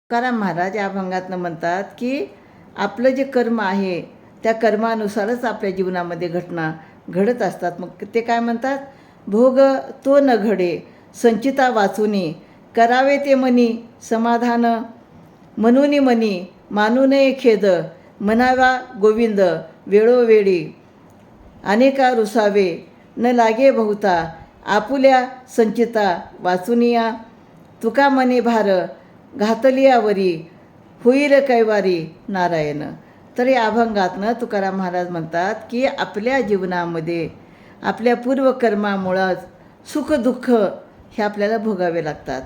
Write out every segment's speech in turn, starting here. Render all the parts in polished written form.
तुकाराम महाराज या अभंगातनं म्हणतात की आपलं जे कर्म आहे त्या कर्मानुसारच आपल्या जीवनामध्ये घटना घडत असतात. मग ते काय म्हणतात, भोग तो न घडे संचिता वाचुनी, करावे ते मनी समाधान म्हणूनी मनी, मानू नये खेद म्हणावा गोविंद वेळोवेळी, अनेका रुसावे न लागे बहुता, आपुल्या संचिता वाचुनिया, तुका मने भार घातलियावरी, होईल कैवारी नारायण. तर या अभंगातनं तुकाराम महाराज म्हणतात की आपल्या जीवनामध्ये आपल्या पूर्वकर्मामुळंच सुखदुःख हे आपल्याला भोगावे लागतात.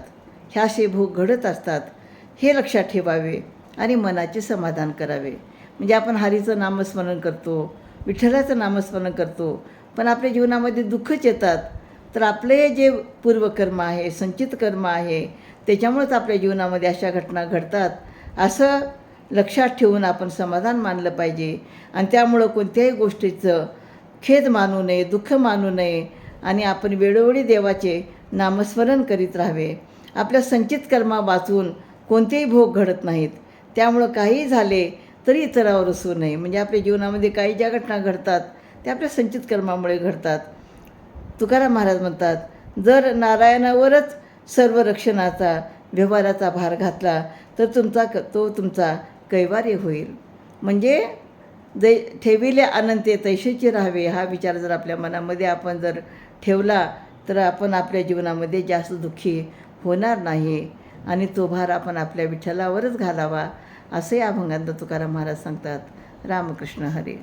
ह्याशी भोग घडत असतात हे लक्षात ठेवावे आणि मनाचे समाधान करावे. म्हणजे आपण हरीचं नामस्मरण करतो, विठ्ठलाचं नामस्मरण करतो, पण आपल्या जीवनामध्ये दुःखच येतात. तर आपले जे पूर्वकर्म आहे, संचित कर्म आहे, त्याच्यामुळेच आपल्या जीवनामध्ये अशा घटना घडतात असं लक्षात ठेवून आपण समाधान मानलं पाहिजे. आणि त्यामुळं कोणत्याही गोष्टीचं खेद मानू नये, दुःख मानू नये आणि आपण वेळोवेळी देवाचे नामस्मरण करीत राहावे. आपल्या संचित कर्मा वाचून कोणतेही भोग घडत नाहीत. त्यामुळं काही झाले तरी इतरावर असू नये. म्हणजे आपल्या जीवनामध्ये काही ज्या घटना घडतात त्या आपल्या संचित कर्मामुळे घडतात. तुकाराम महाराज म्हणतात, जर नारायणावरच सर्व रक्षणाचा व्यवहाराचा भार घातला तर तुमचा कैवार्य होईल. म्हणजे ठेविले अनंते तैसेचे राहावे हा विचार जर आपल्या मनामध्ये आपण जर ठेवला तर आपण आपल्या जीवनामध्ये जास्त दुःखी होणार नाही आणि तो भार आपण आपल्या विठ्ठलावरच घालावा, असे या अभंगात तुकाराम महाराज सांगतात. रामकृष्ण हरी.